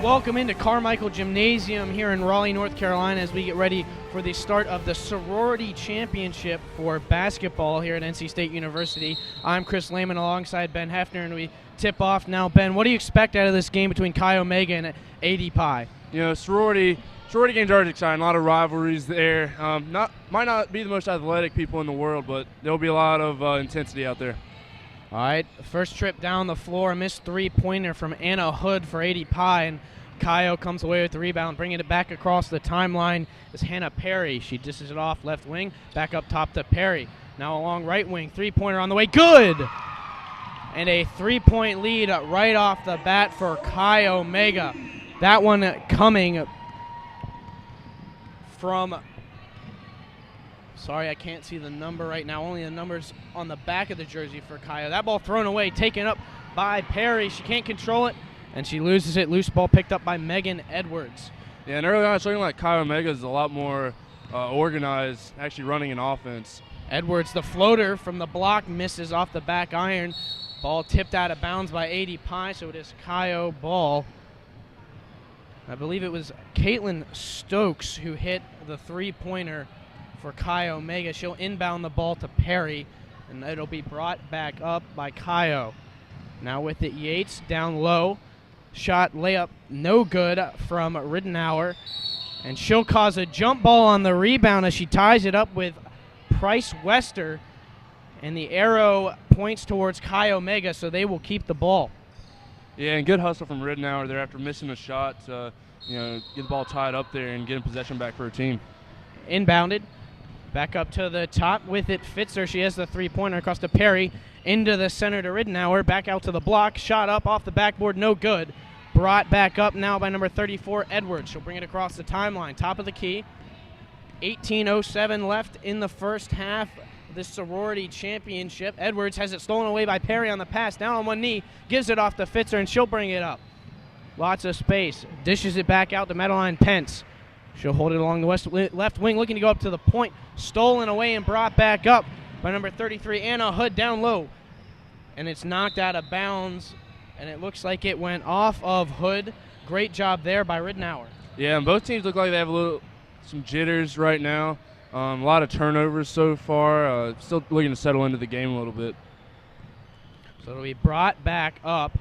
welcome into Carmichael Gymnasium here in Raleigh, North Carolina as we get ready for the start of the Sorority Championship for basketball here at NC State University. I'm Chris Lehman alongside Ben Hefner, and we tip off now. Ben, what do you expect out of this game between Chi Omega and HDTV Pii? You know, sorority games are exciting. A lot of rivalries there. Might not be the most athletic people in the world, but there'll be a lot of intensity out there. All right, first trip down the floor, a missed three-pointer from Anna Hood for HDTV Pii, and Kyo comes away with the rebound, bringing it back across the timeline is Hannah Perry. She dishes it off left wing, back up top to Perry. Now along right wing, three-pointer on the way, good! And a three-point lead right off the bat for Chi Omega. That one coming from, sorry, I can't see the number right now. Only the numbers on the back of the jersey for Kyo. That ball thrown away, taken up by Perry. She can't control it, and she loses it. Loose ball picked up by Megan Edwards. Yeah, and early on, it's looking like Chi Omega is a lot more organized, actually running an offense. Edwards, the floater from the block, misses off the back iron. Ball tipped out of bounds by HDTV Pii, so it is Kyo ball. I believe it was Caitlin Stokes who hit the three-pointer for Chi Omega. She'll inbound the ball to Perry, and it'll be brought back up by Kyo. Now with it, Yates down low. Shot layup no good from Riddenauer, and she'll cause a jump ball on the rebound as she ties it up with Price Wester, and the arrow points towards Chi Omega, so they will keep the ball. Yeah, and good hustle from Riddenauer there after missing a shot to, get the ball tied up there and getting possession back for her team. Inbounded, back up to the top with it. Fitzer, she has the three-pointer across to Perry, into the center to Riddenauer, back out to the block, shot up off the backboard, no good. Brought back up now by number 34, Edwards. She'll bring it across the timeline, top of the key. 18:07 left in the first half of this sorority championship. Edwards has it stolen away by Perry on the pass, down on one knee, gives it off to Fitzer, and she'll bring it up. Lots of space, dishes it back out to Madeline Pence. She'll hold it along the left wing, looking to go up to the point. Stolen away and brought back up by number 33, Anna Hood, down low. And it's knocked out of bounds, and it looks like it went off of Hood. Great job there by Riddenauer. Yeah, and both teams look like they have some jitters right now. A lot of turnovers so far. Still looking to settle into the game a little bit. So it'll be brought back up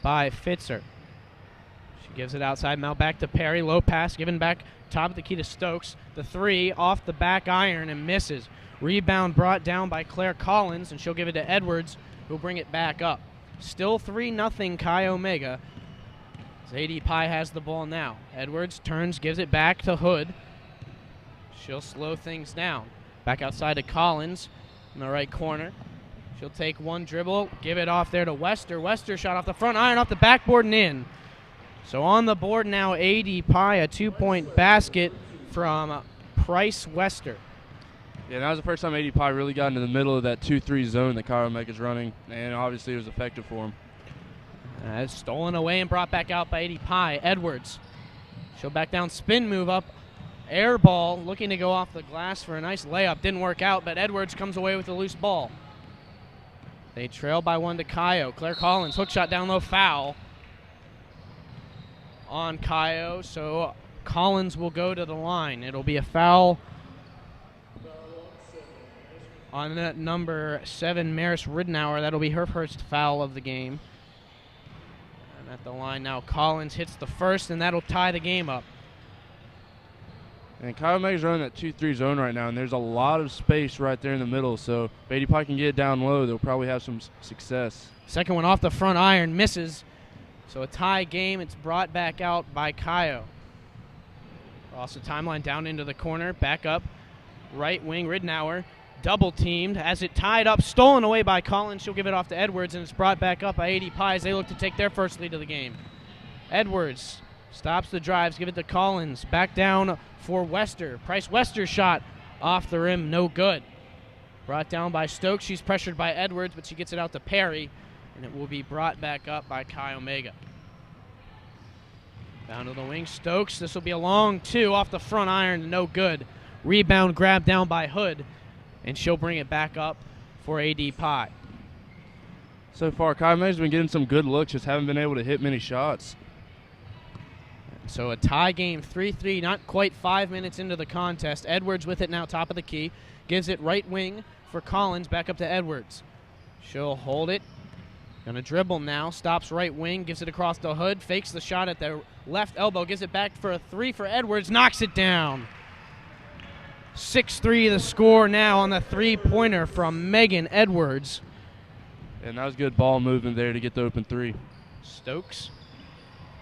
by Fitzer. She gives it outside, now back to Perry. Low pass, given back top of the key to Stokes. The three off the back iron and misses. Rebound brought down by Claire Collins, and she'll give it to Edwards, who'll bring it back up. Still 3-0 Chi Omega. As HDTV Pii has the ball now. Edwards turns, gives it back to Hood. She'll slow things down. Back outside to Collins in the right corner. She'll take one dribble, give it off there to Wester. Wester shot off the front iron, off the backboard and in. So on the board now, HDTV Pii, a two-point basket from Price Wester. Yeah, that was the first time HDTV Pii really got into the middle of that 2-3 zone that Chi Omega's running, and obviously it was effective for him. Stolen away and brought back out by HDTV Pii. Edwards. She'll back down, spin move up. Air ball, looking to go off the glass for a nice layup. Didn't work out, but Edwards comes away with a loose ball. They trail by one to Kyo. Claire Collins, hook shot down low, foul on Kyo, so Collins will go to the line. It'll be a foul on number 7, Maris Riddenauer. That'll be her first foul of the game. And at the line now, Collins hits the first, and that'll tie the game up. And Chi Omega's running that 2-3 zone right now, and there's a lot of space right there in the middle. So if HDTV Pii can get it down low, they'll probably have some success. Second one off the front iron, misses. So a tie game. It's brought back out by Kyo. Also timeline down into the corner, back up. Right wing, Riddenauer. Double teamed, has it tied up, stolen away by Collins. She'll give it off to Edwards, and it's brought back up by HDTV Pii as they look to take their first lead of the game. Edwards stops the drives, give it to Collins. Back down for Wester. Price Wester's shot off the rim, no good. Brought down by Stokes. She's pressured by Edwards, but she gets it out to Perry, and it will be brought back up by Chi Omega. Down to the wing, Stokes. This will be a long two off the front iron, no good. Rebound grabbed down by Hood, and she'll bring it back up for HDTV Pii. So far, Chi Omega's been getting some good looks, just haven't been able to hit many shots. So a tie game, 3-3, not quite 5 minutes into the contest. Edwards with it now, top of the key. Gives it right wing for Collins, back up to Edwards. She'll hold it. Gonna dribble now, stops right wing, gives it across the hood, fakes the shot at the left elbow, gives it back for a 3 for Edwards, knocks it down. 6-3 the score now on the three-pointer from Megan Edwards. And that was good ball movement there to get the open 3. Stokes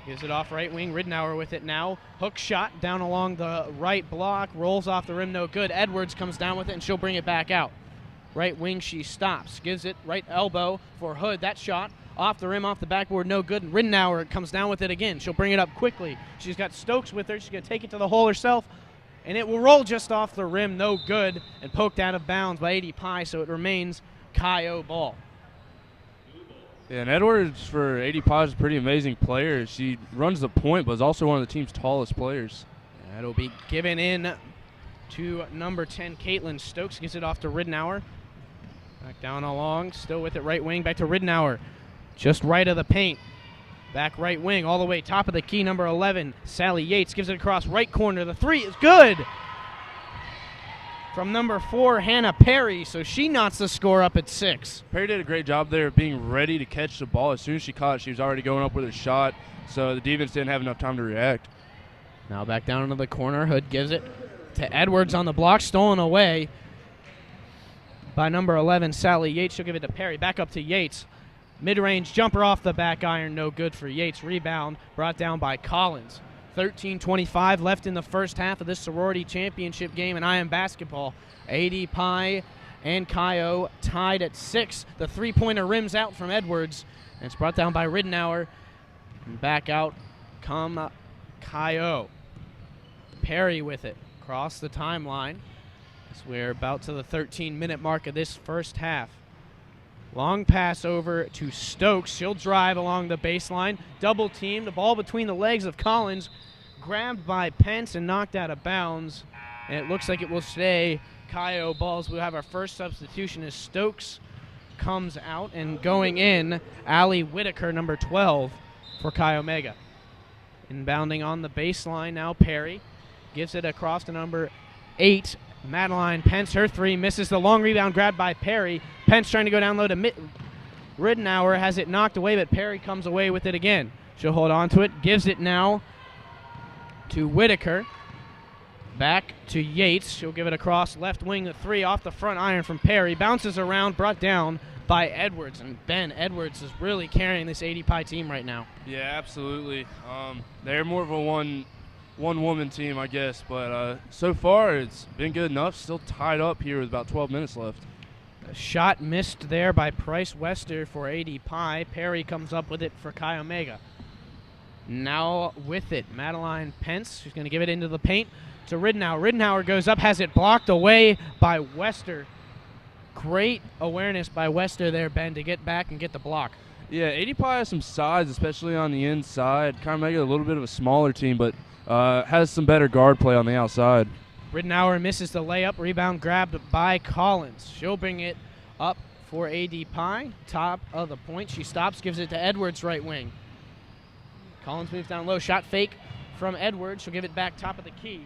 gives it off right wing. Ridenour with it now. Hook shot down along the right block. Rolls off the rim, no good. Edwards comes down with it, and she'll bring it back out. Right wing, she stops. Gives it right elbow for Hood. That shot off the rim, off the backboard, no good. And Ridenour comes down with it again. She'll bring it up quickly. She's got Stokes with her. She's going to take it to the hole herself. And it will roll just off the rim, no good. And poked out of bounds by HDTV, so it remains Chi-O ball. Yeah, and Edwards for HDTV is a pretty amazing player. She runs the point, but is also one of the team's tallest players. That'll be given in to number 10, Caitlin Stokes. Gives it off to Ridenour. Back down along, still with it right wing, back to Ridenour. Just right of the paint. Back right wing, all the way top of the key, number 11, Sally Yates. Gives it across right corner. The 3 is good! From number 4, Hannah Perry, so she knots the score up at 6. Perry did a great job there of being ready to catch the ball. As soon as she caught it, she was already going up with her shot, so the defense didn't have enough time to react. Now back down into the corner. Hood gives it to Edwards on the block, stolen away by number 11, Sally Yates. She'll give it to Perry. Back up to Yates. Mid-range jumper off the back iron, no good for Yates. Rebound brought down by Collins. 13:25 left in the first half of this sorority championship game in IM basketball. HDTV and Chi-O tied at 6. The three-pointer rims out from Edwards. And it's brought down by Ridenour. And back out come Chi-O. Perry with it across the timeline. So we're about to the 13-minute mark of this first half. Long pass over to Stokes. She'll drive along the baseline. Double team. The ball between the legs of Collins. Grabbed by Pence and knocked out of bounds. And it looks like it will stay Chi-O balls. We'll have our first substitution as Stokes comes out. And going in, Allie Whitaker, number 12, for Chi Omega. Inbounding on the baseline now, Perry. Gives it across to number 8, Madeline Pence. Her 3 misses. The long rebound grabbed by Perry. Pence trying to go down low to Ridenour. Has it knocked away, but Perry comes away with it again. She'll hold on to it. Gives it now to Whitaker. Back to Yates. She'll give it across left wing. The 3 off the front iron from Perry. Bounces around, brought down by Edwards. And Ben Edwards is really carrying this HDTV team right now. Yeah, absolutely. They're more of a one-woman team, I guess. But so far, it's been good enough. Still tied up here with about 12 minutes left. A shot missed there by Price Wester for HDTV. Perry comes up with it for Chi Omega. Now with it, Madeline Pence. She's going to give it into the paint to Ridenour. Ridenour goes up, has it blocked away by Wester. Great awareness by Wester there, Ben, to get back and get the block. Yeah, HDTV has some size, especially on the inside. Chi Omega a little bit of a smaller team, but has some better guard play on the outside. Ridenour misses the layup. Rebound grabbed by Collins. She'll bring it up for HDTV. Top of the point. She stops, gives it to Edwards, right wing. Collins moves down low. Shot fake from Edwards. She'll give it back top of the key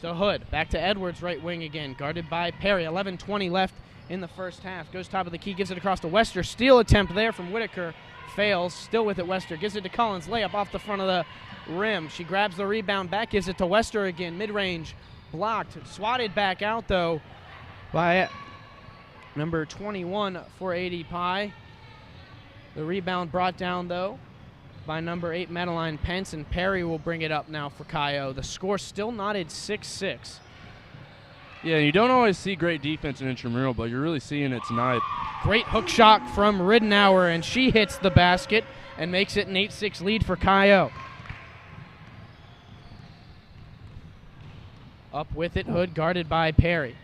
to Hood. Back to Edwards, right wing again. Guarded by Perry. 11:20 left in the first half. Goes top of the key. Gives it across to Wester. Steal attempt there from Whitaker. Fails. Still with it, Wester. Gives it to Collins. Layup off the front of the rim. She grabs the rebound back. Gives it to Wester again. Mid-range. Blocked. Swatted back out, though, by number 21 for HDTV. The rebound brought down, though, by number 8, Madeline Pence, and Perry will bring it up now for Chi-O. The score still knotted 6-6. Yeah, you don't always see great defense in Intramural, but you're really seeing it tonight. Great hook shot from Ridenour, and she hits the basket and makes it an 8-6 lead for Chi-O. Up with it, Hood guarded by Perry.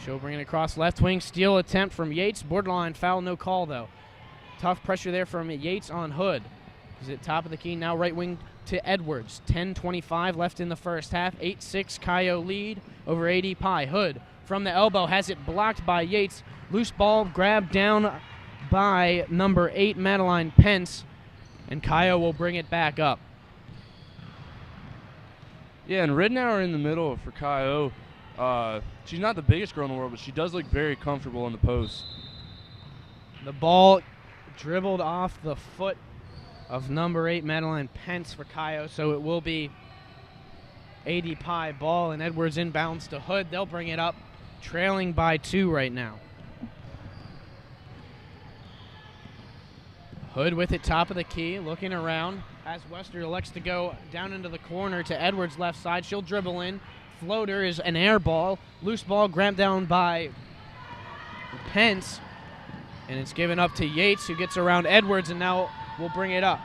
She'll bring it across left wing. Steal attempt from Yates. Borderline foul, no call, though. Tough pressure there from Yates on Hood. Is it top of the key now, right wing to Edwards. 10:25 left in the first half. 8-6 Chi-O lead over HDTV. Hood from the elbow has it blocked by Yates. Loose ball grabbed down by number 8, Madeline Pence, and Chi-O will bring it back up. Yeah, and Ridnour in the middle for Kyo. She's not the biggest girl in the world, but she does look very comfortable in the post. The ball dribbled off the foot of number 8, Madeline Pence for Kyo, so it will be AD Pie ball, and Edwards inbounds to Hood. They'll bring it up, trailing by 2 right now. Hood with it, top of the key, looking around as Wester elects to go down into the corner to Edwards' left side. She'll dribble in. Floater is an air ball. Loose ball grabbed down by Pence, and it's given up to Yates, who gets around Edwards, and now will bring it up.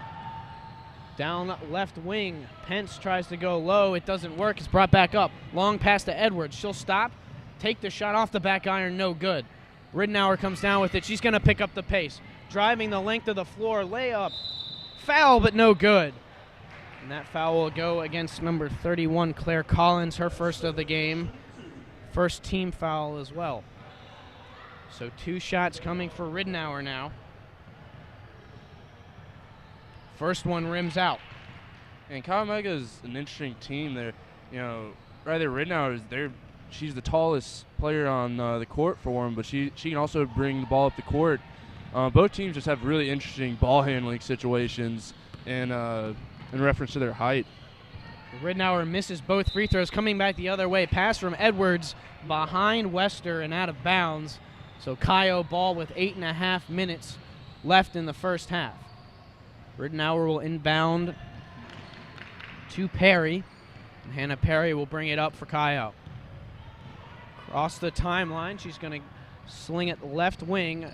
Down left wing, Pence tries to go low. It doesn't work. It's brought back up. Long pass to Edwards. She'll stop, take the shot off the back iron, no good. Ridnour comes down with it. She's going to pick up the pace. Driving the length of the floor, layup. Foul, but no good. And that foul will go against number 31, Claire Collins, her first of the game. First team foul as well. So 2 shots coming for Ridnour now. First one rims out. And Chi Omega is an interesting team there. Right there, Ridnour is she's the tallest player on the court for them, but she can also bring the ball up the court. Both teams just have really interesting ball handling situations in reference to their height. Ridnour misses both free throws, coming back the other way. Pass from Edwards behind Wester and out of bounds. So Kyo ball with 8.5 minutes left in the first half. Ridnour will inbound to Perry. And Hannah Perry will bring it up for Kyo. Across the timeline, she's going to sling it left wing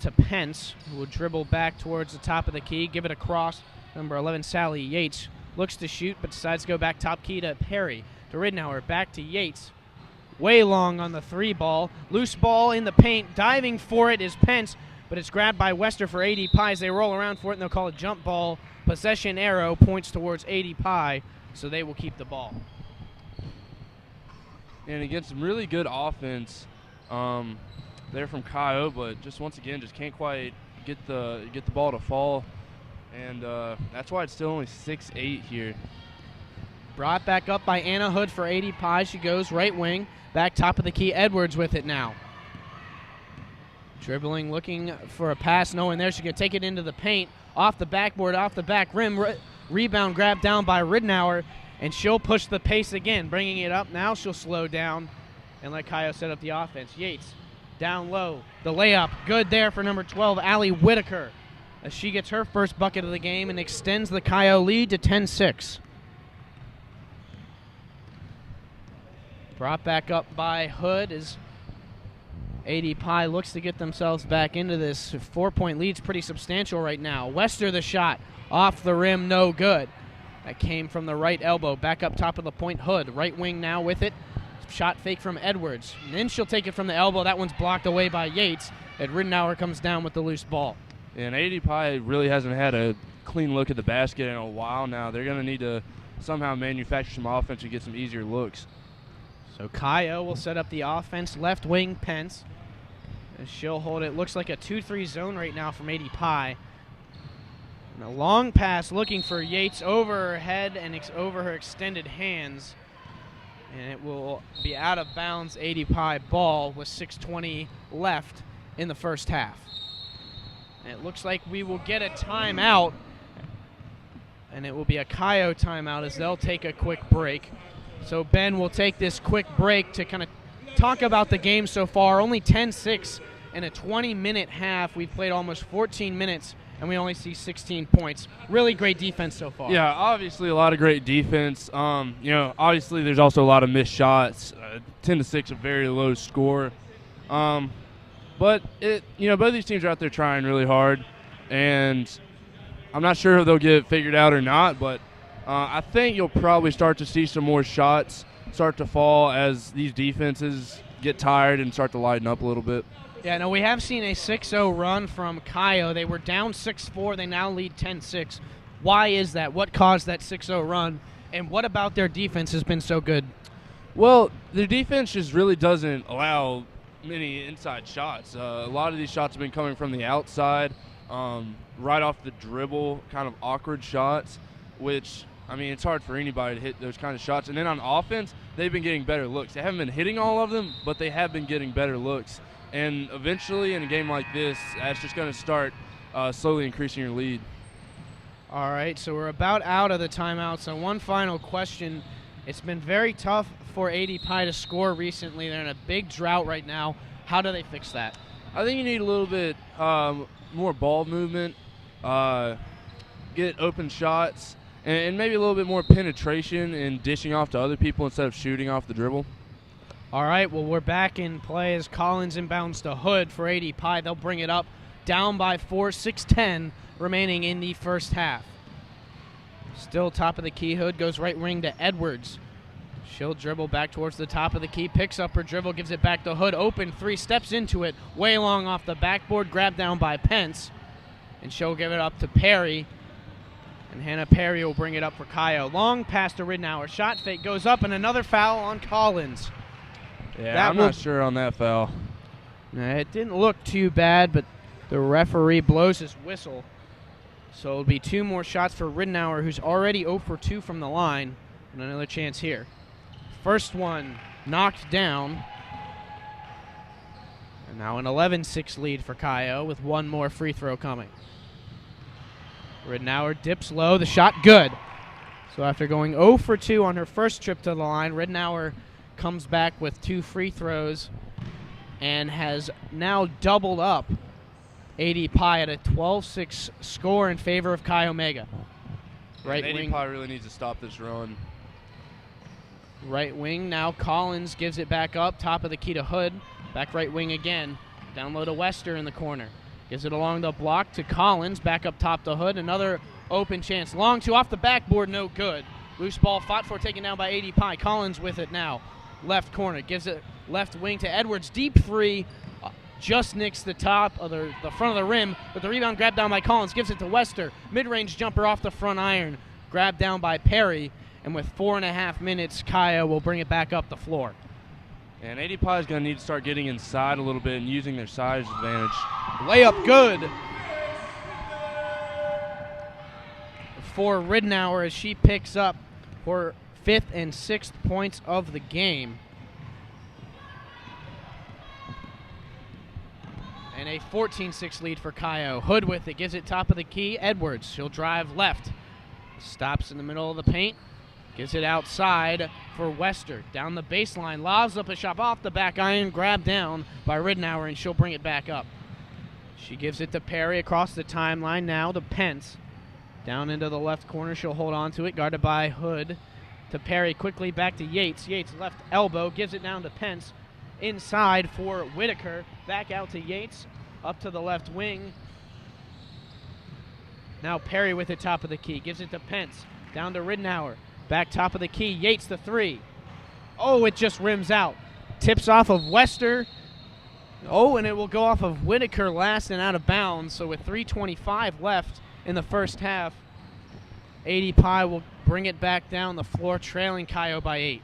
to Pence, who will dribble back towards the top of the key, give it across. Number 11, Sally Yates, looks to shoot, but decides to go back top key to Perry. To Ridnour, back to Yates. Way long on the 3 ball. Loose ball in the paint. Diving for it is Pence, but it's grabbed by Wester for AD Pie. As they roll around for it, and they'll call a jump ball. Possession arrow points towards AD Pie, so they will keep the ball. And against some really good offense there from Kyo, but just once again, just can't quite get the ball to fall. And that's why it's still only 6-8 here. Brought back up by Anna Hood for AD Pie. She goes right wing. Back top of the key. Edwards with it now. Dribbling, looking for a pass. No one there. She can take it into the paint. Off the backboard, off the back rim. Rebound grabbed down by Ridnour. And she'll push the pace again, bringing it up. Now she'll slow down and let Kyo set up the offense. Yates down low. The layup. Good there for number 12, Allie Whitaker, as she gets her first bucket of the game and extends the Kyo lead to 10-6. Brought back up by Hood as AD Pie looks to get themselves back into this. 4-point lead's pretty substantial right now. Wester the shot. Off the rim, no good. That came from the right elbow. Back up top of the point, Hood. Right wing now with it. Shot fake from Edwards. And then she'll take it from the elbow. That one's blocked away by Yates. And Ridnour comes down with the loose ball. And AD Pie really hasn't had a clean look at the basket in a while now. They're going to need to somehow manufacture some offense and get some easier looks. So Kyo will set up the offense. Left wing, Pence. And she'll hold it. Looks like a 2-3 zone right now from AD Pie. And a long pass looking for Yates over her head and over her extended hands. And it will be out of bounds. AD Pie ball with 6:20 left in the first half. And it looks like we will get a timeout. And it will be a Kyo timeout as they'll take a quick break. So Ben will take this quick break to kind of talk about the game so far. Only 10-6 in a 20-minute half. We've played almost 14 minutes, and we only see 16 points. Really great defense so far. Yeah, obviously a lot of great defense. Obviously there's also a lot of missed shots. 10-6, a very low score. But both these teams are out there trying really hard, and I'm not sure if they'll get it figured out or not, but I think you'll probably start to see some more shots start to fall as these defenses get tired and start to lighten up a little bit. Yeah, no, we have seen a 6-0 run from Kyo. They were down 6-4. They now lead 10-6. Why is that? What caused that 6-0 run? And what about their defense has been so good? Well, their defense just really doesn't allow many inside shots. A lot of these shots have been coming from the outside, right off the dribble, kind of awkward shots, which I mean, it's hard for anybody to hit those kind of shots. And then on offense, they've been getting better looks. They haven't been hitting all of them, but they have been getting better looks. And eventually, in a game like this, that's just going to start slowly increasing your lead. All right, so we're about out of the timeout. So one final question. It's been very tough for HDTV to score recently. They're in a big drought right now. How do they fix that? I think you need a little bit more ball movement, get open shots, and maybe a little bit more penetration and dishing off to other people instead of shooting off the dribble. All right, well, we're back in play as Collins inbounds to Hood for HDTV. They'll bring it up, down by 4, 6:10 remaining in the first half. Still top of the key. Hood goes right wing to Edwards. She'll dribble back towards the top of the key, picks up her dribble, gives it back to Hood. Open three, steps into it, way long off the backboard, grabbed down by Pence. And she'll give it up to Perry. And Hannah Perry will bring it up for Kaio. Long pass to Ridnour. Shot fake goes up, and another foul on Collins. Yeah, I'm not sure on that foul. It didn't look too bad, but the referee blows his whistle. So it'll be 2 more shots for Ridnour, who's already 0 for 2 from the line. And another chance here. First one knocked down. And now an 11-6 lead for Kaio with 1 more free throw coming. Ridnour dips low. The shot good. So after going 0 for 2 on her first trip to the line, Ridnour comes back with 2 free throws and has now doubled up HDTV at a 12-6 score in favor of Chi Omega. Right wing. HDTV really needs to stop this run. Right wing now. Collins gives it back up. Top of the key to Hood. Back right wing again. Down low to Wester in the corner. Gives it along the block to Collins. Back up top to Hood. Another open chance. Long two off the backboard. No good. Loose ball fought for, taken down by HDTV. Collins with it now. Left corner. Gives it left wing to Edwards. Deep free. Just nicks the top of the front of the rim, but the rebound grabbed down by Collins. Gives it to Wester. Mid-range jumper off the front iron. Grabbed down by Perry. And with 4.5 minutes, Kaio will bring it back up the floor. And HDTV is going to need to start getting inside a little bit and using their size advantage. Layup good for Ridnour as she picks up her 5th and 6th points of the game. And a 14-6 lead for Kaio. Hood with it, gives it top of the key. Edwards, she'll drive left. Stops in the middle of the paint. Gives it outside for Wester. Down the baseline, lobs up a shot off the back iron, grabbed down by Ridnour, and she'll bring it back up. She gives it to Perry across the timeline now to Pence. Down into the left corner, she'll hold on to it, guarded by Hood. To Perry, quickly back to Yates. Yates left elbow, gives it down to Pence. Inside for Whitaker. Back out to Yates. Up to the left wing. Now Perry with it top of the key. Gives it to Pence. Down to Ridnour. Back top of the key. Yates the 3. Oh, it just rims out. Tips off of Wester. Oh, and it will go off of Whitaker last and out of bounds. So with 3:25 left in the first half, HDTV will bring it back down the floor, trailing Kaio by 8.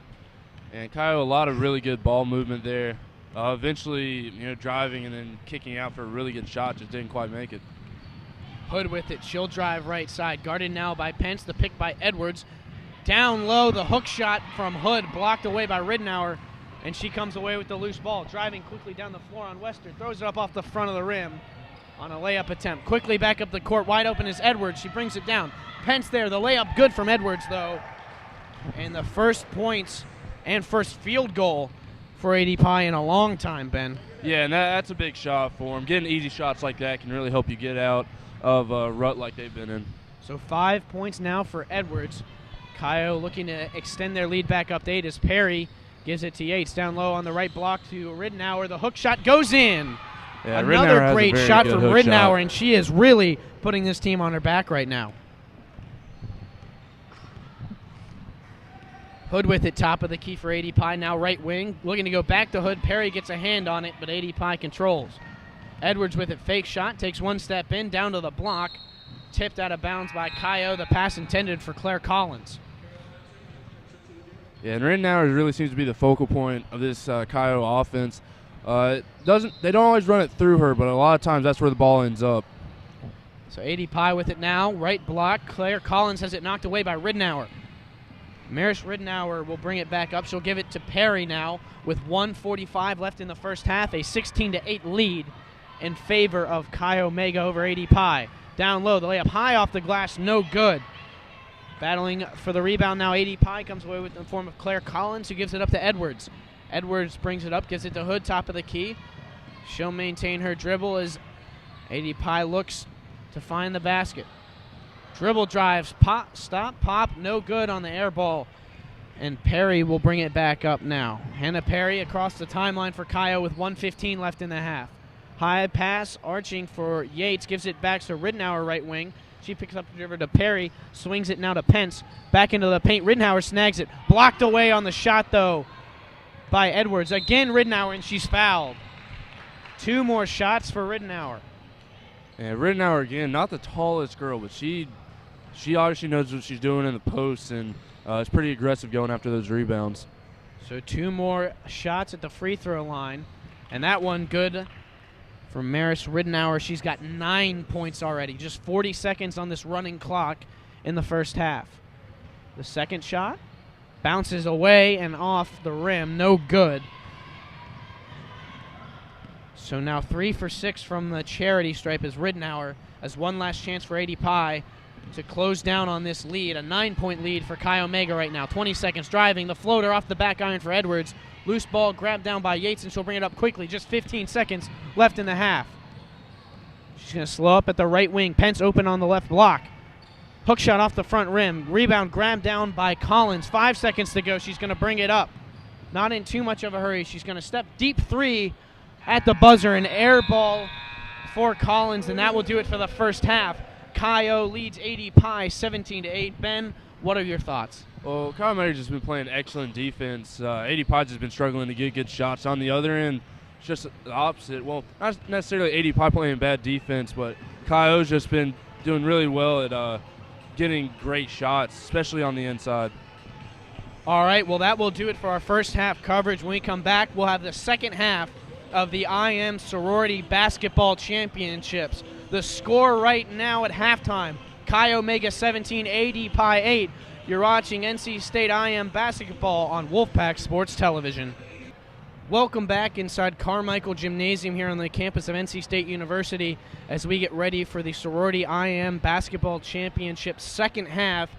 And Kaio, a lot of really good ball movement there. Eventually, driving and then kicking out for a really good shot, just didn't quite make it. Hood with it. She'll drive right side. Guarded now by Pence. The pick by Edwards. Down low, the hook shot from Hood, blocked away by Ridnour, and she comes away with the loose ball. Driving quickly down the floor on Wester. Throws it up off the front of the rim on a layup attempt. Quickly back up the court. Wide open is Edwards. She brings it down. Pence there. The layup good from Edwards, though. And the first points and first field goal for HDTV in a long time, Ben. Yeah, and that's a big shot for him. Getting easy shots like that can really help you get out of a rut like they've been in. So 5 points now for Edwards. Kaio looking to extend their lead back up to 8 as Perry gives it to Yates. Down low on the right block to Ridnour. The hook shot goes in. Yeah, another great shot from Ridnour, and she is really putting this team on her back right now. Hood with it, top of the key for HDTV, now right wing. Looking to go back to Hood. Perry gets a hand on it, but HDTV controls. Edwards with it, fake shot, takes 1 step in, down to the block. Tipped out of bounds by Kaio. The pass intended for Claire Collins. Yeah, and Ridnour really seems to be the focal point of this Kaio offense. They don't always run it through her, but a lot of times that's where the ball ends up. So AD Pie with it now. Right block. Claire Collins has it knocked away by Ridenour. Maris Ridenour will bring it back up. She'll give it to Perry now with 1:45 left in the first half. A 16-8 lead in favor of Chi Omega over AD Pie. Down low, the layup high off the glass, no good. Battling for the rebound now, AD Pie comes away with the form of Claire Collins, who gives it up to Edwards. Edwards brings it up, gives it to Hood, top of the key. She'll maintain her dribble as AD Pie looks to find the basket. Dribble drives, pop, stop, pop, no good on the air ball. And Perry will bring it back up now. Hannah Perry across the timeline for Kyo with 1:15 left in the half. High pass, arching for Yates, gives it back to Ridenour right wing. She picks up the dribble to Perry, swings it now to Pence. Back into the paint, Ridenour snags it. Blocked away on the shot, though, by Edwards. Again, Ridenour, and she's fouled. 2 more shots for Ridenour. And Ridenour, again, not the tallest girl, but she obviously knows what she's doing in the post, and is pretty aggressive going after those rebounds. So 2 more shots at the free throw line, and that one good for Maris Ridenour. She's got 9 points already, just 40 seconds on this running clock in the first half. The second shot bounces away and off the rim, no good. So now 3 for 6 from the charity stripe as Ridenour has one last chance for AD Pie to close down on this lead. A 9-point lead for Chi Omega right now. 20 seconds driving. The floater off the back iron for Edwards. Loose ball grabbed down by Yates, and she'll bring it up quickly. Just 15 seconds left in the half. She's going to slow up at the right wing. Pence open on the left block. Hook shot off the front rim. Rebound grabbed down by Collins. 5 seconds to go. She's going to bring it up. Not in too much of a hurry. She's going to step deep 3 at the buzzer. An air ball for Collins, and that will do it for the first half. Kyo leads AD Pie 17-8. Ben, what are your thoughts? Well, Chi Omega's just been playing excellent defense. AD Pie's has been struggling to get good shots. On the other end, it's just the opposite. Well, not necessarily AD Pie playing bad defense, but Kyo's just been doing really well at getting great shots, especially on the inside. All right, well, that will do it for our first half coverage. When we come back, we'll have the second half of the IM Sorority Basketball Championships. The score right now at halftime, Chi Omega 17, AD Pie 8. You're watching NC State IM Basketball on Wolfpack Sports Television. Welcome back inside Carmichael Gymnasium here on the campus of NC State University as we get ready for the Sorority IM Basketball Championship second half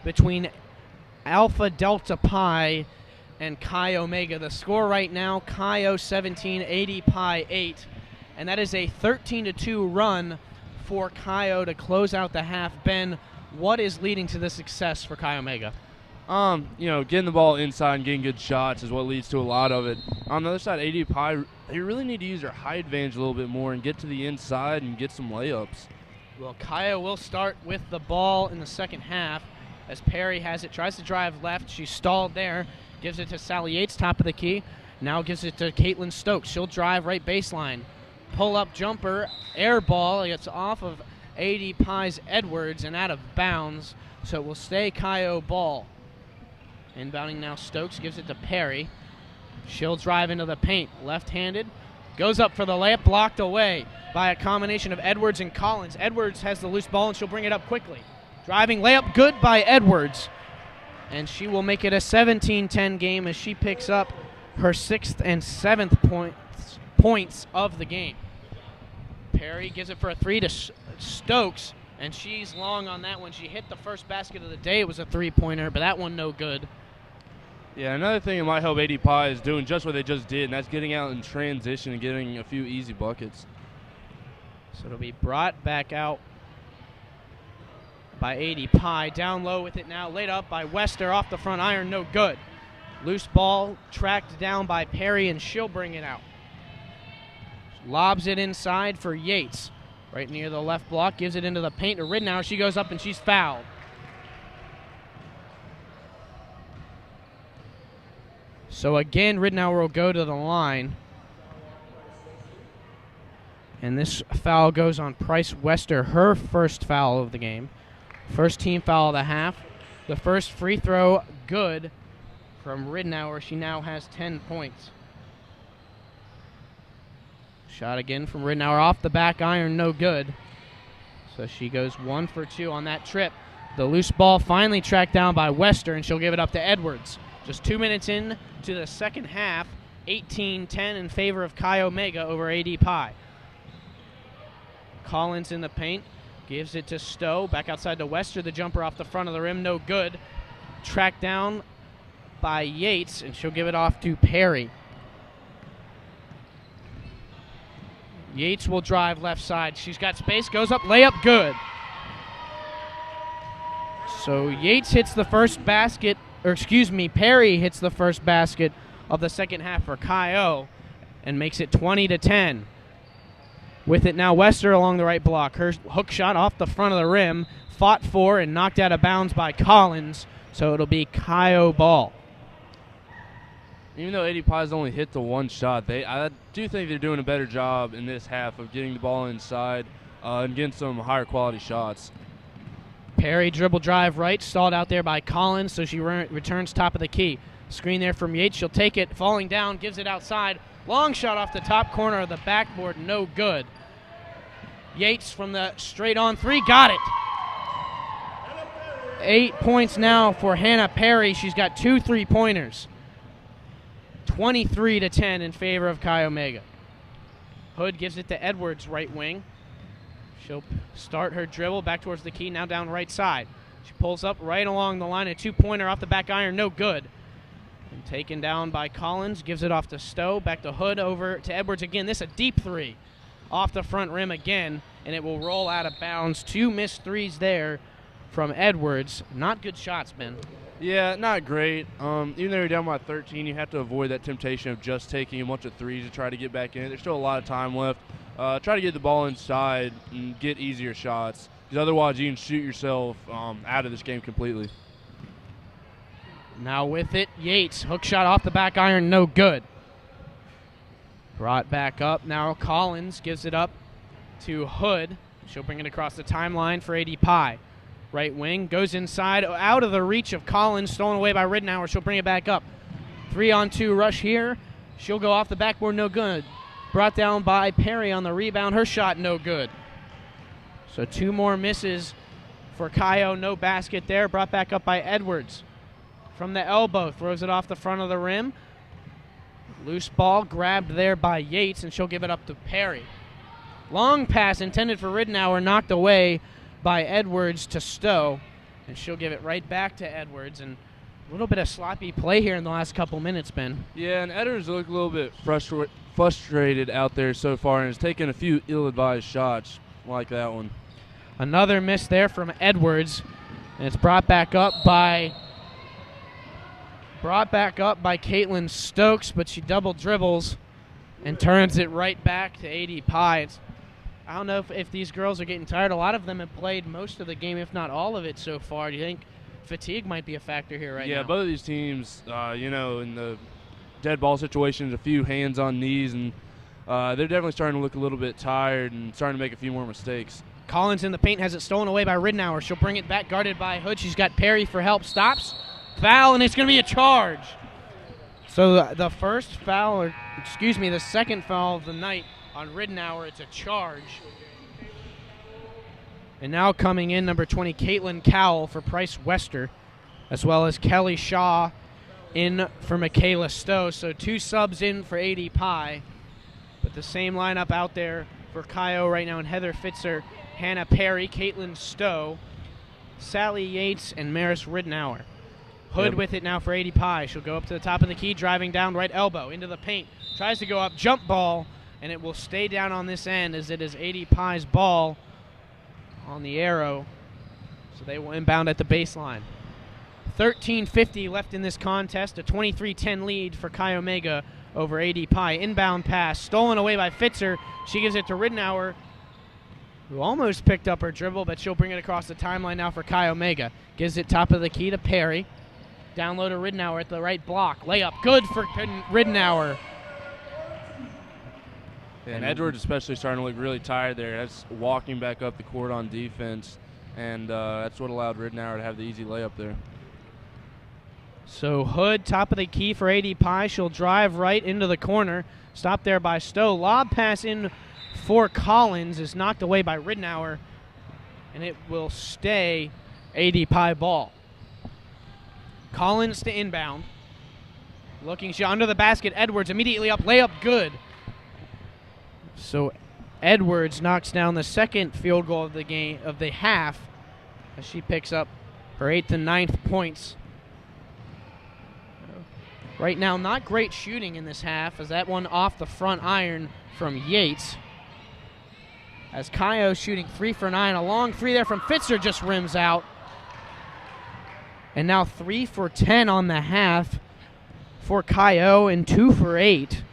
between Alpha Delta Pie and Chi Omega. The score right now, Chi 17, AD Pie 8. And that is a 13-2 run for Chi to close out the half. Ben, what is leading to the success for Chi Omega? Getting the ball inside and getting good shots is what leads to a lot of it. On the other side, AD Pie, they really need to use their height advantage a little bit more and get to the inside and get some layups. Well, Chi will start with the ball in the second half as Perry has it, tries to drive left. She's stalled there, gives it to Sally Yates, top of the key. Now gives it to Caitlin Stokes. She'll drive right baseline. Pull-up jumper, air ball. It's off of AD Pie's Edwards and out of bounds, so it will stay Chi ball. Inbounding now, Stokes gives it to Perry. She'll drive into the paint, left-handed. Goes up for the layup, blocked away by a combination of Edwards and Collins. Edwards has the loose ball, and she'll bring it up quickly. Driving layup, good by Edwards. And she will make it a 17-10 game as she picks up her 6th and 7th points of the game. Perry gives it for a 3 to Stokes, and she's long on that one. She hit the first basket of the day. It was a 3-pointer, but that one no good. Yeah, another thing that might help AD Pie is doing just what they just did, and that's getting out in transition and getting a few easy buckets. So it'll be brought back out by AD Pie. Down low with it now, laid up by Wester off the front iron, no good. Loose ball tracked down by Perry, and she'll bring it out. Lobs it inside for Yates. Right near the left block, gives it into the paint to Ridenour. She goes up and she's fouled. So again, Ridenour will go to the line. And this foul goes on Price Wester, her first foul of the game. First team foul of the half. The first free throw, good from Ridenour. She now has 10 points. Shot again from Ridenour off the back iron, no good. So she goes 1 for 2 on that trip. The loose ball finally tracked down by Wester, and she'll give it up to Edwards. Just 2 minutes in to the second half, 18-10 in favor of Chi Omega over AD Pie. Collins in the paint, gives it to Stowe, back outside to Wester. The jumper off the front of the rim, no good. Tracked down by Yates, and she'll give it off to Perry. Yates will drive left side. She's got space, goes up, layup, good. So Yates hits the first basket, Perry hits the first basket of the second half for Chi and makes it 20-10. With it now, Wester along the right block. Her hook shot off the front of the rim, fought for and knocked out of bounds by Collins, so it'll be Chi ball. Even though AD Pie's only hit the one shot, I do think they're doing a better job in this half of getting the ball inside and getting some higher quality shots. Perry dribble drive right, stalled out there by Collins, so she returns top of the key. Screen there from Yates, she'll take it, falling down, gives it outside. Long shot off the top corner of the backboard, no good. Yates from the straight on three, got it. 8 points now for Hannah Perry. She's got 2 3-pointers. 23-10 in favor of Chi Omega. Hood gives it to Edwards, right wing. She'll start her dribble back towards the key, now down right side. She pulls up right along the line, a 2-pointer off the back iron, no good. And taken down by Collins, gives it off to Stowe, back to Hood, over to Edwards again. This a deep three off the front rim again, and it will roll out of bounds. 2 missed threes there from Edwards. Not good shots, Ben. Yeah, not great. Even though you're down by 13, you have to avoid that temptation of just taking a bunch of threes to try to get back in. There's still a lot of time left. Try to get the ball inside and get easier shots, because otherwise you can shoot yourself out of this game completely. Now with it, Yates. Hook shot off the back iron, no good. Brought back up. Now Collins gives it up to Hood. She'll bring it across the timeline for AD Pie. Right wing, goes inside, out of the reach of Collins, stolen away by Ridenour. She'll bring it back up. 3-on-2 rush here. She'll go off the backboard, no good. Brought down by Perry on the rebound. Her shot, no good. So 2 more misses for Chi, no basket there. Brought back up by Edwards. From the elbow, throws it off the front of the rim. Loose ball grabbed there by Yates, and she'll give it up to Perry. Long pass intended for Ridenour, knocked away by Edwards to Stowe, and she'll give it right back to Edwards. And a little bit of sloppy play here in the last couple minutes, Ben. Yeah, and Edwards looked a little bit frustrated out there so far, and has taken a few ill-advised shots like that one. Another miss there from Edwards, and it's brought back up by Caitlin Stokes, but she double dribbles and turns it right back to AD Pie. I don't know if these girls are getting tired. A lot of them have played most of the game, if not all of it so far. Do you think fatigue might be a factor here right now? Yeah, both of these teams, in the dead ball situations, a few hands on knees, and they're definitely starting to look a little bit tired and starting to make a few more mistakes. Collins in the paint has it stolen away by Ridenour. She'll bring it back, guarded by Hood. She's got Perry for help. Stops. Foul, and it's going to be a charge. So the second foul of the night on Ridenour, it's a charge. And now coming in, number 20, Caitlin Cowell for Price Wester, as well as Kelly Shaw in for Michaela Stowe. So 2 subs in for AD Pie, but the same lineup out there for Chi right now, and Heather Fitzer, Hannah Perry, Caitlin Stowe, Sally Yates, and Maris Ridenour. Hood with it now for AD Pie. She'll go up to the top of the key, driving down right elbow into the paint. Tries to go up, jump ball, and it will stay down on this end as it is AD Pie's ball on the arrow. So they will inbound at the baseline. 13:50 left in this contest, a 23-10 lead for Chi Omega over AD Pie. Inbound pass, stolen away by Fitzer. She gives it to Ridenour, who almost picked up her dribble, but she'll bring it across the timeline now for Chi Omega. Gives it top of the key to Perry. Down low to Ridenour at the right block. Layup good for Ridenour. And Edwards especially starting to look really tired there. That's walking back up the court on defense, and that's what allowed Ridenour to have the easy layup there. So Hood, top of the key for AD Pie. She'll drive right into the corner. Stopped there by Stowe. Lob pass in for Collins is knocked away by Ridenour. and it will stay AD Pie ball. Collins to inbound. Looking shot under the basket. Edwards immediately up. Layup good. So Edwards knocks down the second field goal of the game of the half as she picks up her 8th and 9th points. Right now, not great shooting in this half as that one off the front iron from Yates. As Kaio shooting 3 for 9. A long 3 there from Fitzer just rims out. And now 3 for 10 on the half for Kaio and 2 for 8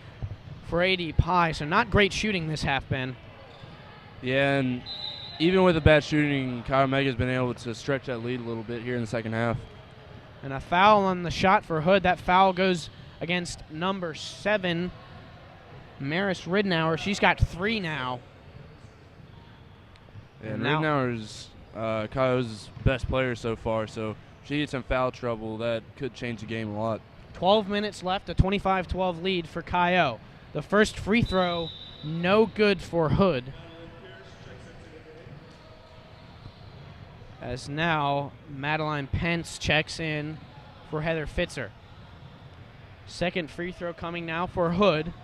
for AD Pie. So not great shooting this half, Ben. Yeah, and even with the bad shooting, Kyle Mega's been able to stretch that lead a little bit here in the second half. And a foul on the shot for Hood. That foul goes against number 7, Maris Ridnour. She's got 3 now. Yeah, and Ridnour's Kyle's best player so far, so she gets in foul trouble. That could change the game a lot. 12 minutes left, a 25-12 lead for Kaio. The first free throw, no good for Hood. As now Madeline Pence checks in for Heather Fitzer. Second free throw coming now for Hood.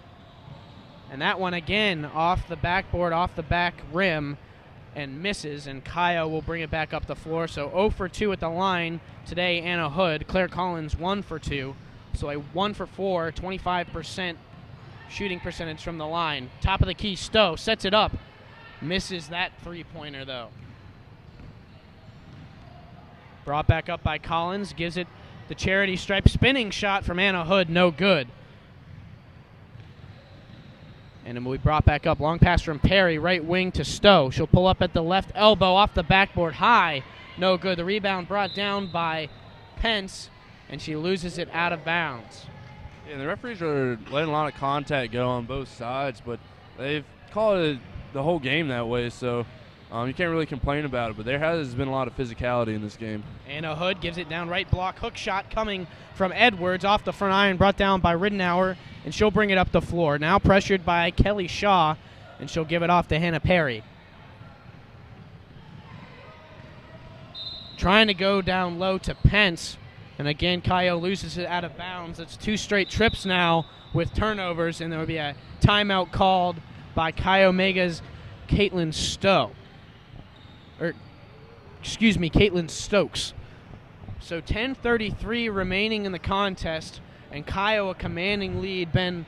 And that one again off the backboard, off the back rim, and misses. And Kaio will bring it back up the floor. So 0 for 2 at the line today, Anna Hood. Claire Collins 1 for 2. So a 1 for 4, 25% shooting percentage from the line. Top of the key, Stowe sets it up. Misses that three-pointer though. Brought back up by Collins, gives it the charity stripe spinning shot from Anna Hood, no good. And it will be brought back up. Long pass from Perry, right wing to Stowe. She'll pull up at the left elbow off the backboard, high, no good. The rebound brought down by Pence, and she loses it out of bounds. Yeah, the referees are letting a lot of contact go on both sides, but they've called it the whole game that way, so you can't really complain about it, but there has been a lot of physicality in this game. Anna Hood gives it down right block. Hook shot coming from Edwards off the front iron, brought down by Ridnour, and she'll bring it up the floor. Now pressured by Kelly Shaw, and she'll give it off to Hannah Perry. Trying to go down low to Pence, and again Kaio loses it out of bounds. It's 2 straight trips now with turnovers, and there will be a timeout called by Chi Omega's Caitlin Stowe. Caitlin Stokes. So 10:33 remaining in the contest, and Kaio a commanding lead. Ben,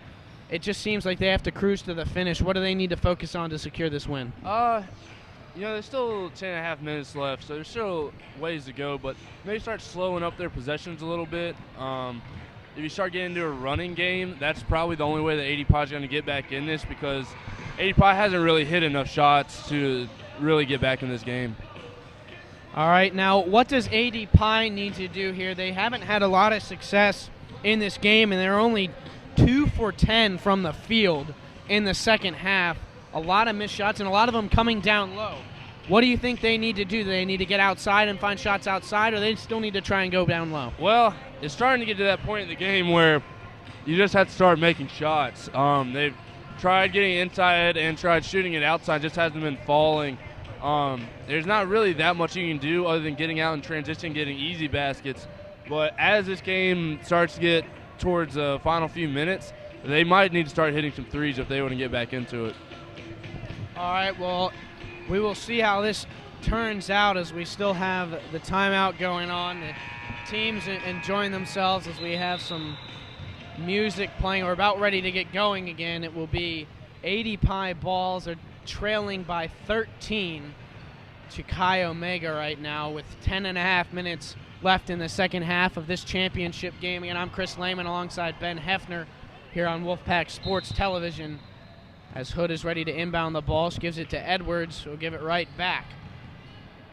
it just seems like they have to cruise to the finish. What do they need to focus on to secure this win? There's still 10.5 minutes left, so there's still ways to go, but maybe start slowing up their possessions a little bit. If you start getting into a running game, that's probably the only way that AD Pie is going to get back in this, because AD Pie hasn't really hit enough shots to really get back in this game. All right, now what does AD Pie need to do here? They haven't had a lot of success in this game, and they're only 2 for 10 from the field in the second half. A lot of missed shots, and a lot of them coming down low. What do you think they need to do? Do they need to get outside and find shots outside, or they still need to try and go down low? Well, it's starting to get to that point in the game where you just have to start making shots. They've tried getting inside and tried shooting it outside, just hasn't been falling. There's not really that much you can do other than getting out in transition, getting easy baskets. But as this game starts to get towards the final few minutes, they might need to start hitting some threes if they want to get back into it. All right, well, we will see how this turns out as we still have the timeout going on. The teams enjoying themselves as we have some music playing. We're about ready to get going again. It will be AD Pie balls are trailing by 13 to Chi Omega right now with 10.5 minutes left in the second half of this championship game. Again, I'm Chris Lehman alongside Ben Hefner here on Wolfpack Sports Television. As Hood is ready to inbound the ball, she gives it to Edwards, who will give it right back.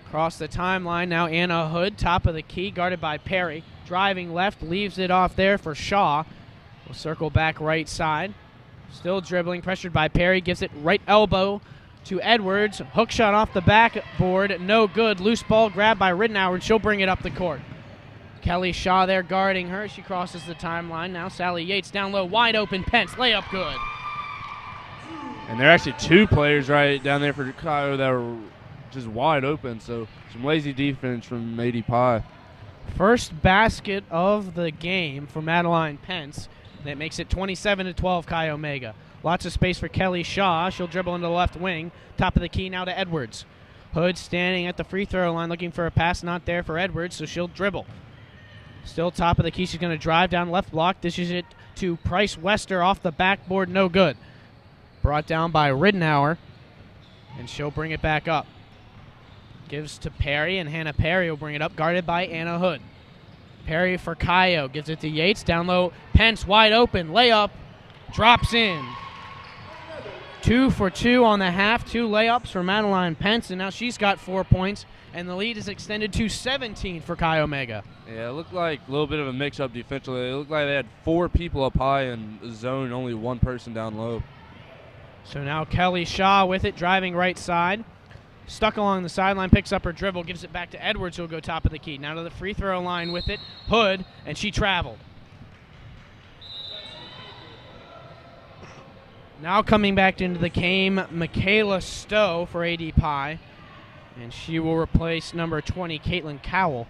Across the timeline now, Anna Hood, top of the key, guarded by Perry. Driving left, leaves it off there for Shaw. Will circle back right side. Still dribbling, pressured by Perry, gives it right elbow to Edwards. Hook shot off the backboard, no good. Loose ball grabbed by Ridnour, and she'll bring it up the court. Kelly Shaw there guarding her. She crosses the timeline. Now Sally Yates down low, wide open. Pence, layup good. And there are actually 2 players right down there for Chicago that were which is wide open. So some lazy defense from AD Pie. First basket of the game for Madeline Pence. That makes it 27-12 Chi Omega. Lots of space for Kelly Shaw. She'll dribble into the left wing. Top of the key now to Edwards. Hood standing at the free throw line looking for a pass. Not there for Edwards, so she'll dribble. Still top of the key. She's going to drive down left block. Dishes it to Price Wester off the backboard. No good. Brought down by Ridenour, and she'll bring it back up. Gives to Perry, and Hannah Perry will bring it up, guarded by Anna Hood. Perry for Kayo. Gives it to Yates. Down low. Pence wide open. Layup. Drops in. 2 for 2 on the half. 2 layups for Madeline Pence, and now she's got 4 points, and the lead is extended to 17 for Chi Omega. Yeah, it looked like a little bit of a mix-up defensively. It looked like they had 4 people up high in the zone, only 1 person down low. So now Kelly Shaw with it, driving right side. Stuck along the sideline, picks up her dribble, gives it back to Edwards, who'll go top of the key. Now to the free throw line with it. Hood, and she traveled. Now coming back into the game, Michaela Stowe for AD Pie. And she will replace number 20, Caitlin Cowell.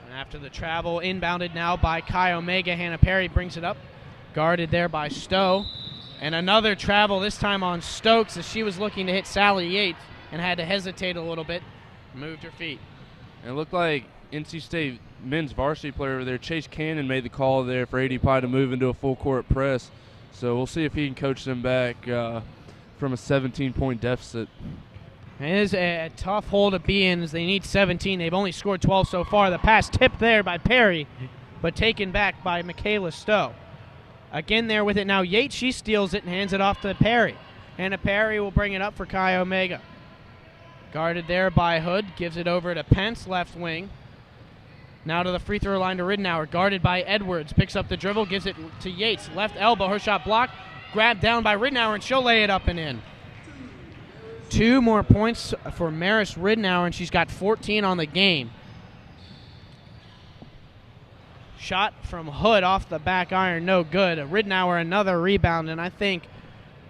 And after the travel, inbounded now by Chi Omega. Hannah Perry brings it up. Guarded there by Stowe. And another travel, this time on Stokes, as she was looking to hit Sally Yates and had to hesitate a little bit. Moved her feet. And it looked like NC State men's varsity player over there, Chase Cannon, made the call there for AD Pie to move into a full-court press. So we'll see if he can coach them back from a 17-point deficit. It is a tough hole to be in as they need 17. They've only scored 12 so far. The pass tipped there by Perry, but taken back by Michaela Stowe. Again there with it now. Yates, she steals it and hands it off to Perry. Hannah Perry will bring it up for Chi Omega. Guarded there by Hood. Gives it over to Pence, left wing. Now to the free throw line to Ridenour. Guarded by Edwards. Picks up the dribble. Gives it to Yates. Left elbow. Her shot blocked. Grabbed down by Ridenour, and she'll lay it up and in. 2 more points for Maris Ridenour, and she's got 14 on the game. Shot from Hood off the back iron, no good. Ridenour another rebound, and I think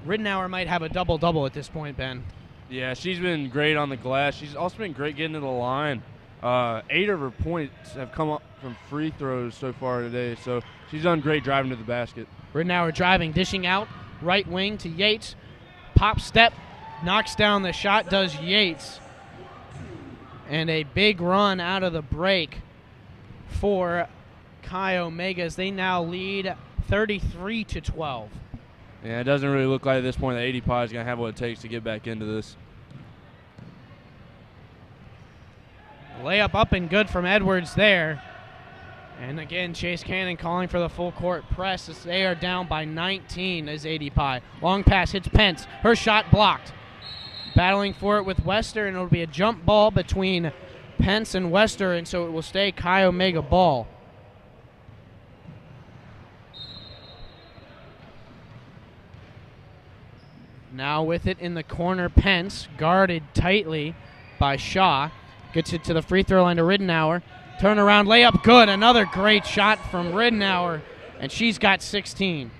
Ridenour might have a double-double at this point, Ben. Yeah, she's been great on the glass. She's also been great getting to the line. 8 of her points have come up from free throws so far today, so she's done great driving to the basket. Ridenour driving, dishing out, right wing to Yates. Pop step, knocks down the shot, does Yates. And a big run out of the break for Chi Omega as they now lead 33-12. Yeah, it doesn't really look like at this point that AD Pie is going to have what it takes to get back into this. Layup up and good from Edwards there. And again, Chase Cannon calling for the full court press as they are down by 19 as AD Pie. Long pass hits Pence. Her shot blocked. Battling for it with Wester, and it'll be a jump ball between Pence and Wester, and so it will stay Chi Omega ball. Now with it in the corner, Pence, guarded tightly by Shaw. Gets it to the free throw line to Ridenour. Turnaround layup, good. Another great shot from Ridenour, and she's got 16.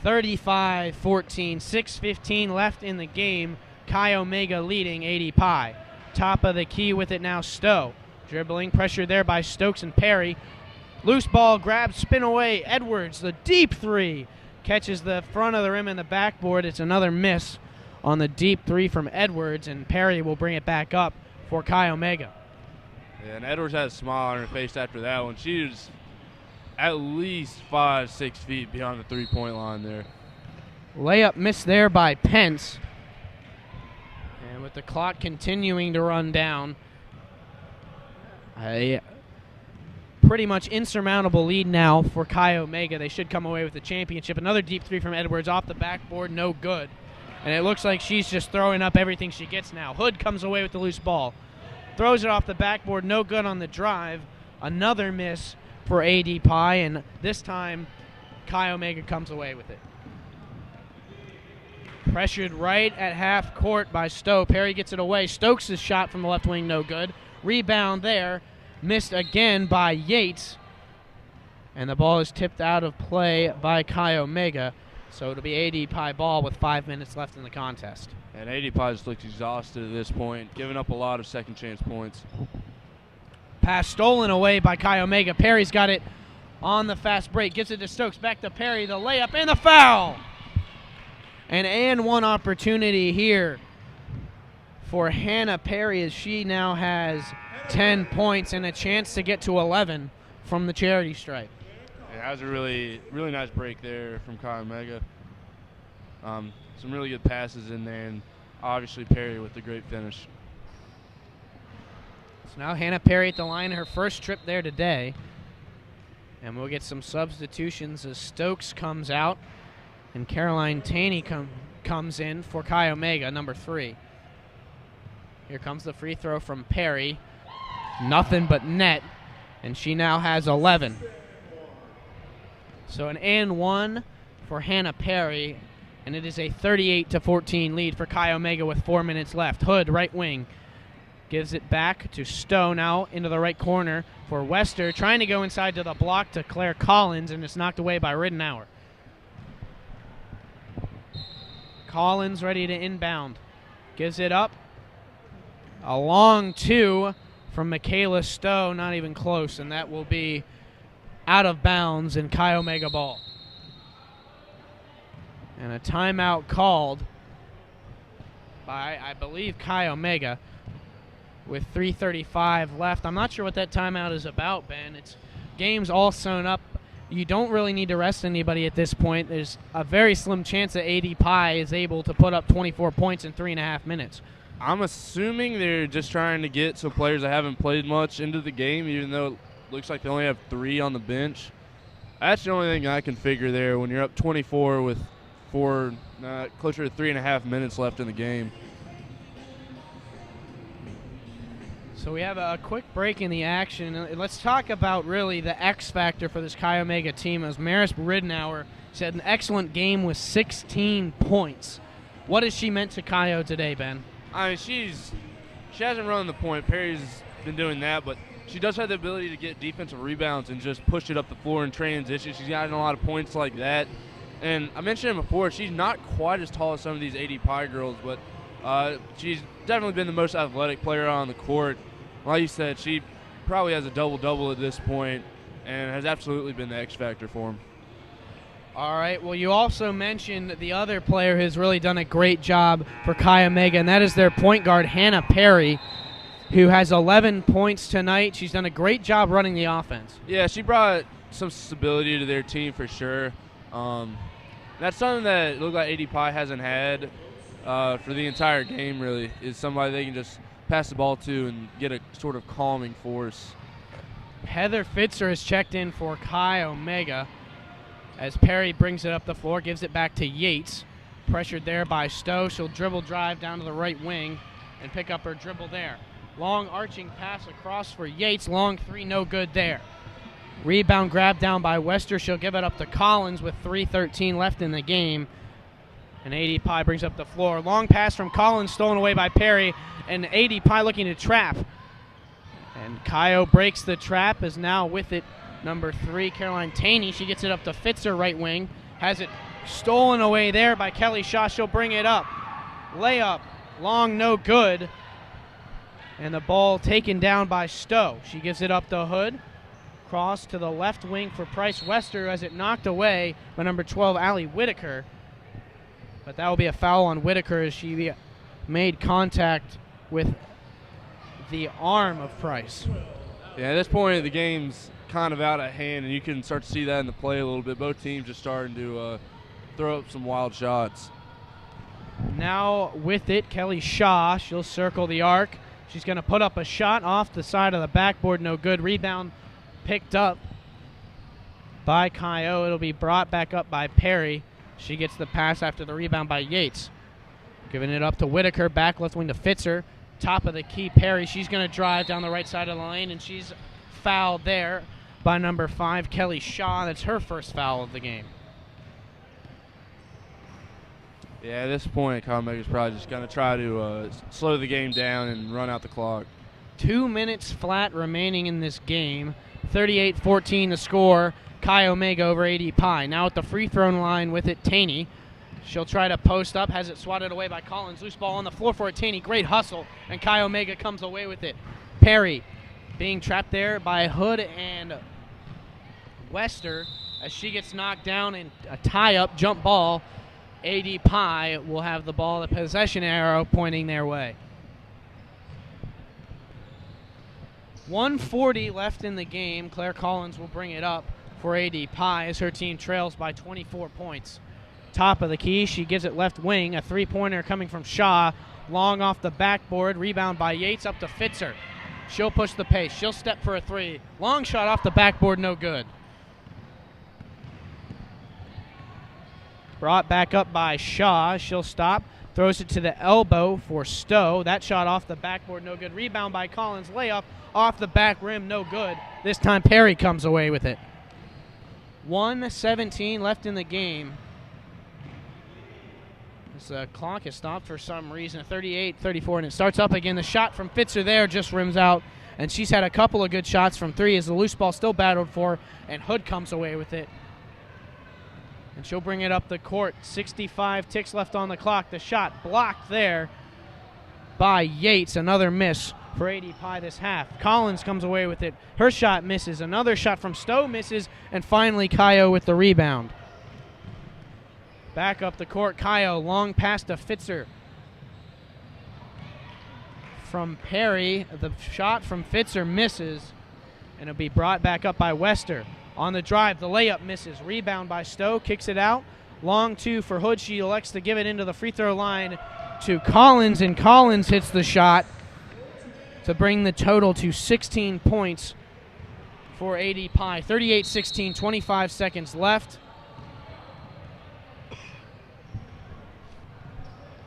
35-14, 6:15 left in the game. Chi Omega leading AD Pie. Top of the key with it now, Stowe. Dribbling, pressure there by Stokes and Perry. Loose ball, grab, spin away. Edwards, the deep three. Catches the front of the rim and the backboard. It's another miss on the deep three from Edwards, and Perry will bring it back up for Chi Omega. Yeah, and Edwards had a smile on her face after that one. She was at least 5-6 feet beyond the three-point line there. Layup missed there by Pence. And with the clock continuing to run down, a pretty much insurmountable lead now for Chi Omega. They should come away with the championship. Another deep three from Edwards off the backboard, no good. And it looks like she's just throwing up everything she gets now. Hood comes away with the loose ball. Throws it off the backboard, no good on the drive. Another miss for AD Pie, and this time Chi Omega comes away with it. Pressured right at half court by Stowe. Perry gets it away. Stokes' shot from the left wing, no good. Rebound there. Missed again by Yates. And the ball is tipped out of play by Chi Omega. So it'll be AD Pie ball with 5 minutes left in the contest. And AD Pie just looks exhausted at this point, giving up a lot of second chance points. Pass stolen away by Kai Omega. Perry's got it on the fast break. Gives it to Stokes. Back to Perry. The layup and the foul. An and one opportunity here for Hannah Perry as she now has 10 points and a chance to get to 11 from the charity stripe. Yeah, that was a really, really nice break there from Kai Omega. Some really good passes in there, and obviously Perry with the great finish. So now Hannah Perry at the line, her first trip there today. And we'll get some substitutions as Stokes comes out and Caroline Taney comes in for Kai Omega, number 3. Here comes the free throw from Perry. Nothing but net, and she now has 11. So an and one for Hannah Perry, and it is a 38-14 lead for Kai Omega with 4 minutes left. Hood, right wing, gives it back to Stowe now into the right corner for Wester, trying to go inside to the block to Claire Collins, and it's knocked away by Riddenauer. Collins ready to inbound. Gives it up. A long 2 from Michaela Stowe, not even close, and that will be out of bounds in Kai Omega ball. And a timeout called by, I believe, Kai Omega with 3:35 left. I'm not sure what that timeout is about, Ben. It's games all sewn up. You don't really need to rest anybody at this point. There's a very slim chance that AD Pie is able to put up 24 points in 3.5 minutes. I'm assuming they're just trying to get some players that haven't played much into the game, even though it looks like they only have 3 on the bench. That's the only thing I can figure there when you're up 24 with closer to 3.5 minutes left in the game. So we have a quick break in the action. Let's talk about really the X factor for this Chi Omega team, as Maris Riddenauer had an excellent game with 16 points. What has she meant to Kaio today, Ben? I mean, she hasn't run the point. Perry's been doing that, but she does have the ability to get defensive rebounds and just push it up the floor in transition. She's gotten a lot of points like that. And I mentioned it before, she's not quite as tall as some of these AD Pie girls, but she's definitely been the most athletic player on the court. Like you said, she probably has a double-double at this point and has absolutely been the X factor for him. All right, well, you also mentioned the other player who's really done a great job for Chi Omega, and that is their point guard, Hannah Perry, who has 11 points tonight. She's done a great job running the offense. Yeah, she brought some stability to their team for sure. That's something that it looked like AD Pie hasn't had for the entire game, really, is somebody they can just pass the ball to and get a sort of calming force. Heather Fitzer has checked in for Chi Omega as Perry brings it up the floor, gives it back to Yates. Pressured there by Stowe. She'll dribble drive down to the right wing and pick up her dribble there. Long arching pass across for Yates. Long three, no good there. Rebound grab down by Wester. She'll give it up to Collins with 3:13 left in the game. And AD Pie brings up the floor. Long pass from Collins, stolen away by Perry. And AD Pie looking to trap. And Kaio breaks the trap, is now with it. Number 3, Caroline Taney. She gets it up to Fitzer, right wing. Has it stolen away there by Kelly Shaw. She'll bring it up. Layup. Long, no good. And the ball taken down by Stowe. She gives it up to Hood. Cross to the left wing for Price Wester as it knocked away by number 12, Allie Whitaker. But that will be a foul on Whitaker as she made contact with the arm of Price. Yeah, at this point, the game's kind of out of hand, and you can start to see that in the play a little bit. Both teams just starting to throw up some wild shots. Now with it, Kelly Shaw. She'll circle the arc. She's going to put up a shot off the side of the backboard. No good. Rebound picked up by Kaio. It'll be brought back up by Perry. She gets the pass after the rebound by Yates. Giving it up to Whitaker. Back left wing to Fitzer. Top of the key, Perry. She's going to drive down the right side of the lane, and she's fouled there by number 5, Kelly Shaw. That's her first foul of the game. Yeah, at this point, Comeback is probably just going to try to slow the game down and run out the clock. 2 minutes flat remaining in this game 38-14 the score. Chi Omega over AD Pie. Now at the free throw line with it, Taney. She'll try to post up, has it swatted away by Collins. Loose ball on the floor for a Taney. Great hustle, and Chi Omega comes away with it. Perry being trapped there by Hood and Wester as she gets knocked down in a tie-up jump ball. AD Pie will have the ball, the possession arrow pointing their way. 1:40 left in the game. Claire Collins will bring it up for AD Pie as her team trails by 24 points. Top of the key, she gives it left wing. A three-pointer coming from Shaw. Long off the backboard. Rebound by Yates up to Fitzer. She'll push the pace. She'll step for a three. Long shot off the backboard, no good. Brought back up by Shaw. She'll stop. Throws it to the elbow for Stowe. That shot off the backboard, no good. Rebound by Collins. Layup off the back rim, no good. This time Perry comes away with it. 1:17 left in the game. This clock is stopped for some reason. 38-34, and it starts up again. The shot from Fitzer there just rims out, and she's had a couple of good shots from three as the loose ball still battled for, and Hood comes away with it. And she'll bring it up the court. 65 ticks left on the clock. The shot blocked there by Yates. Another miss for AD Pie this half. Collins comes away with it. Her shot misses. Another shot from Stowe misses. And finally, Kaio with the rebound. Back up the court. Kaio long pass to Fitzer. From Perry, the shot from Fitzer misses. And it'll be brought back up by Wester. On the drive, the layup misses. Rebound by Stowe, kicks it out. Long two for Hood. She elects to give it into the free throw line to Collins, and Collins hits the shot to bring the total to 16 points for AD Pie. 38-16, 25 seconds left.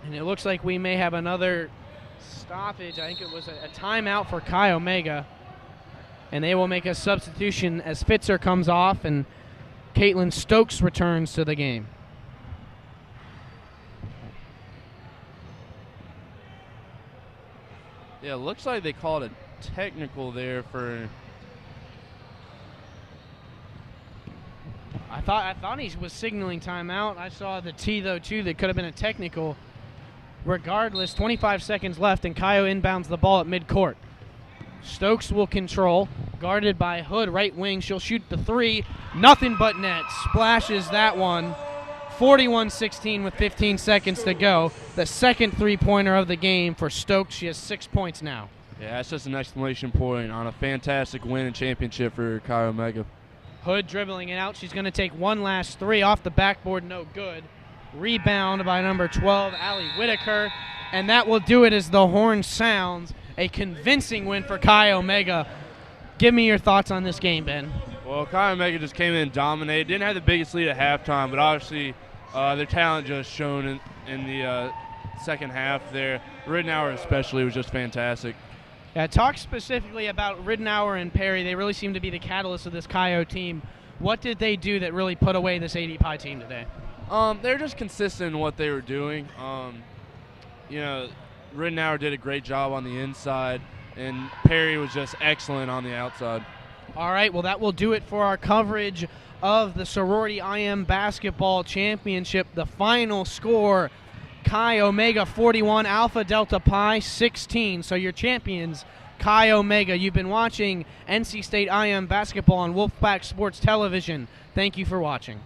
And it looks like we may have another stoppage. I think it was a timeout for Chi Omega. And they will make a substitution as Fitzer comes off and Caitlin Stokes returns to the game. Yeah, it looks like they called a technical there for... I thought he was signaling timeout. I saw the T, though, too, that could have been a technical. Regardless, 25 seconds left, and Kaio inbounds the ball at midcourt. Stokes will control, guarded by Hood, right wing. She'll shoot the three. Nothing but net. Splashes that one. 41-16 with 15 seconds to go. The second three-pointer of the game for Stokes. She has 6 points now. Yeah, that's just an exclamation point on a fantastic win and championship for Chi Omega. Hood dribbling it out. She's going to take one last three off the backboard. No good. Rebound by number 12, Allie Whitaker. And that will do it as the horn sounds. A convincing win for Chi Omega. Give me your thoughts on this game, Ben. Well, Chi Omega just came in and dominated. Didn't have the biggest lead at halftime, but obviously their talent just shown in the second half there. Ridenour especially was just fantastic. Yeah, talk specifically about Ridenour and Perry. They really seem to be the catalyst of this Chi team. What did they do that really put away this AD Pie team today? They're just consistent in what they were doing. Ridenour did a great job on the inside, and Perry was just excellent on the outside. All right, well, that will do it for our coverage of the Sorority IM Basketball Championship. The final score, Chi Omega 41, Alpha Delta Pie 16. So your champions, Chi Omega. You've been watching NC State IM Basketball on Wolfpack Sports Television. Thank you for watching.